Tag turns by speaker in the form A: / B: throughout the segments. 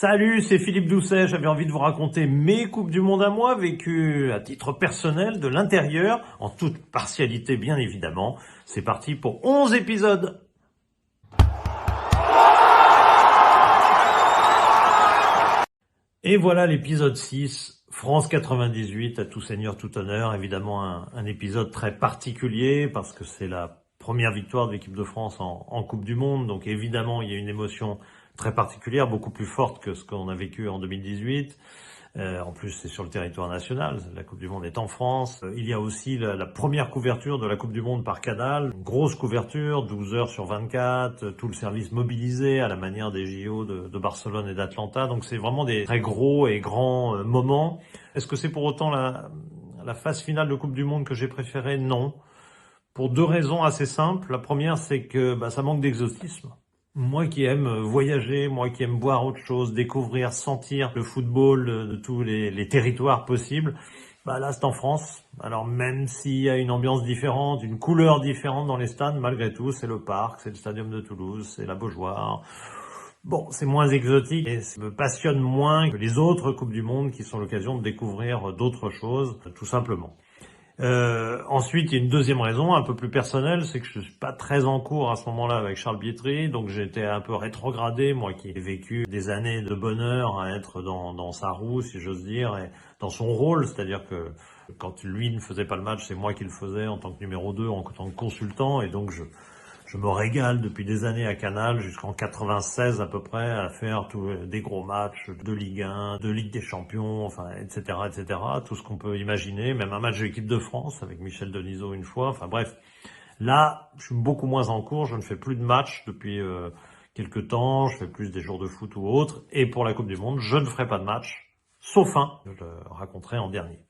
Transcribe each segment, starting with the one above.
A: Salut, c'est Philippe Doucet. J'avais envie de vous raconter mes Coupes du Monde à moi, vécues à titre personnel, de l'intérieur, en toute partialité bien évidemment. C'est parti pour 11 épisodes. Et voilà l'épisode 6, France 98, à tout seigneur, tout honneur. Évidemment un épisode très particulier parce que c'est la première victoire de l'équipe de France en Coupe du Monde. Donc évidemment, il y a une émotion très particulière, beaucoup plus forte que ce qu'on a vécu en 2018. En plus, c'est sur le territoire national. La Coupe du Monde est en France. Il y a aussi la première couverture de la Coupe du Monde par Canal. Une grosse couverture, 12 heures sur 24, tout le service mobilisé à la manière des JO de Barcelone et d'Atlanta. Donc c'est vraiment des très gros et grands moments. Est-ce que c'est pour autant la phase finale de Coupe du Monde que j'ai préférée? Non. Pour deux raisons assez simples. La première, c'est que ça manque d'exotisme. Moi qui aime voyager, moi qui aime voir autre chose, découvrir, sentir le football de tous les territoires possibles, là c'est en France. Alors même s'il y a une ambiance différente, une couleur différente dans les stades, malgré tout, c'est le Parc, c'est le Stadium de Toulouse, c'est la Beaujoire. Bon, c'est moins exotique et ça me passionne moins que les autres Coupes du Monde qui sont l'occasion de découvrir d'autres choses, tout simplement. Ensuite, il y a une deuxième raison, un peu plus personnelle, c'est que je suis pas très en cours à ce moment-là avec Charles Bietri, donc j'étais un peu rétrogradé, moi qui ai vécu des années de bonheur à être dans sa roue, si j'ose dire, et dans son rôle, c'est-à-dire que quand lui ne faisait pas le match, c'est moi qui le faisais en tant que numéro 2, en tant que consultant, et donc je me régale depuis des années à Canal, jusqu'en 96 à peu près, à faire des gros matchs de Ligue 1, de Ligue des Champions, etc., etc., tout ce qu'on peut imaginer, même un match de l'équipe de France avec Michel Denisot une fois, bref. Là, je suis beaucoup moins en cours, je ne fais plus de matchs depuis quelques temps, je fais plus des jours de foot ou autres, et pour la Coupe du Monde, je ne ferai pas de match, sauf un, je le raconterai en dernier.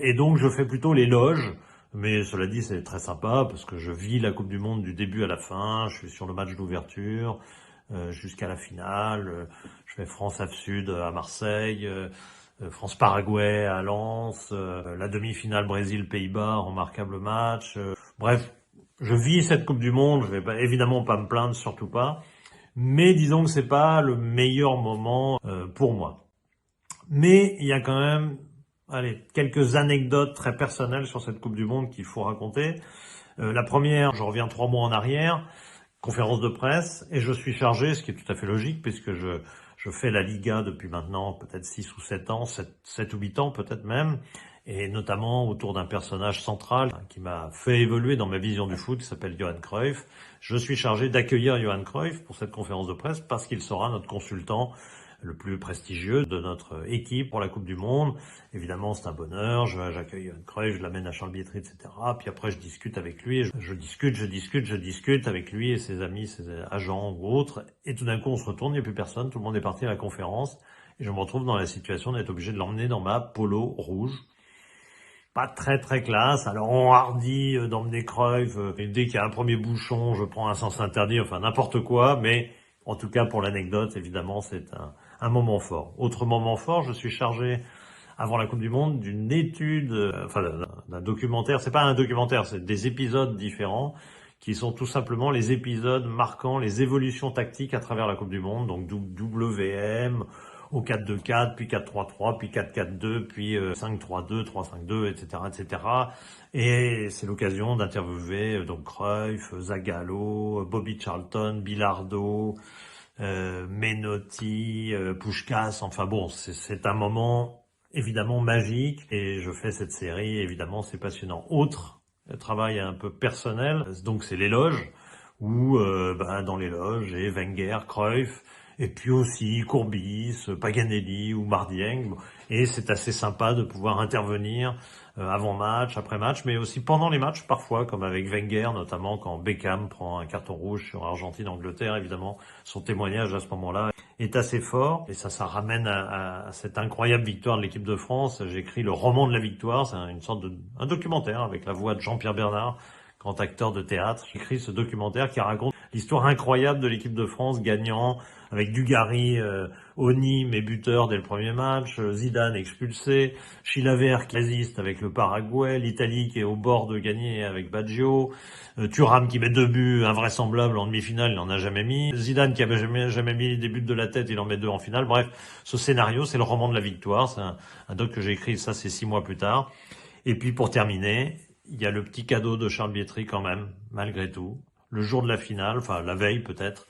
A: Et donc, je fais plutôt les loges. Mais cela dit, c'est très sympa parce que je vis la Coupe du Monde du début à la fin. Je suis sur le match d'ouverture jusqu'à la finale. Je fais France-Sud à Marseille, France-Paraguay à Lens, la demi-finale Brésil-Pays-Bas, remarquable match. Bref, je vis cette Coupe du Monde. Je vais évidemment pas me plaindre, surtout pas. Mais disons que c'est pas le meilleur moment pour moi. Mais il y a quand même quelques anecdotes très personnelles sur cette Coupe du Monde qu'il faut raconter. La première, je reviens 3 mois en arrière, conférence de presse, et je suis chargé, ce qui est tout à fait logique, puisque je fais la Liga depuis maintenant peut-être 6 ou 7 ans, 7 ou 8 ans peut-être même, et notamment autour d'un personnage central qui m'a fait évoluer dans ma vision du foot, qui s'appelle Johan Cruyff. Je suis chargé d'accueillir Johan Cruyff pour cette conférence de presse, parce qu'il sera notre consultant le plus prestigieux de notre équipe pour la Coupe du Monde. Évidemment, c'est un bonheur. J'accueille Johan Cruyff, je l'amène à Charles Bietri, etc. Puis après, je discute avec lui. Je discute avec lui et ses amis, ses agents ou autres. Et tout d'un coup, on se retourne, il n'y a plus personne. Tout le monde est parti à la conférence. Et je me retrouve dans la situation d'être obligé de l'emmener dans ma polo rouge. Pas très très classe. Alors on hardit d'emmener Cruyff. Et dès qu'il y a un premier bouchon, je prends un sens interdit, n'importe quoi. Mais en tout cas, pour l'anecdote, évidemment, c'est un moment fort. Autre moment fort, je suis chargé, avant la Coupe du Monde, d'une étude, d'un documentaire. C'est pas un documentaire, c'est des épisodes différents, qui sont tout simplement les épisodes marquant les évolutions tactiques à travers la Coupe du Monde. Donc WM, au 4-2-4, puis 4-3-3, puis 4-4-2, puis 5-3-2, 3-5-2, etc., etc. Et c'est l'occasion d'interviewer donc Cruyff, Zagallo, Bobby Charlton, Bilardo, Menotti, Puskás, c'est un moment évidemment magique et je fais cette série, évidemment c'est passionnant. Autre travail un peu personnel, donc c'est les loges, où dans les loges j'ai Wenger, Cruyff, et puis aussi Courbis, Paganelli ou Mardieng, et c'est assez sympa de pouvoir intervenir avant match, après match, mais aussi pendant les matchs parfois, comme avec Wenger, notamment quand Beckham prend un carton rouge sur Argentine-Angleterre, évidemment, son témoignage à ce moment-là est assez fort, et ça ramène à cette incroyable victoire de l'équipe de France. J'écris le roman de la victoire, c'est une sorte un documentaire avec la voix de Jean-Pierre Bernard, grand acteur de théâtre. J'écris ce documentaire qui raconte l'histoire incroyable de l'équipe de France gagnant avec Dugarry, Oni, mes buteurs dès le premier match, Zidane expulsé, Chilavert qui résiste avec le Paraguay, l'Italie qui est au bord de gagner avec Baggio, Thuram qui met 2 buts invraisemblables en demi-finale, il n'en a jamais mis, Zidane qui avait jamais mis des buts de la tête, il en met 2 en finale. Bref, ce scénario, c'est le roman de la victoire, c'est un doc que j'ai écrit, ça c'est 6 mois plus tard. Et puis pour terminer, il y a le petit cadeau de Charles Bietri quand même, malgré tout. Le jour de la finale, enfin la veille peut-être,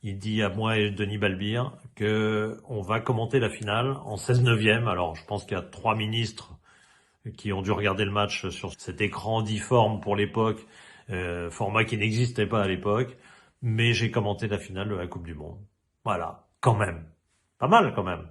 A: il dit à moi et Denis Balbir que on va commenter la finale en 16/9. Alors je pense qu'il y a 3 ministres qui ont dû regarder le match sur cet écran difforme pour l'époque, format qui n'existait pas à l'époque, mais j'ai commenté la finale de la Coupe du Monde. Voilà, quand même. Pas mal quand même.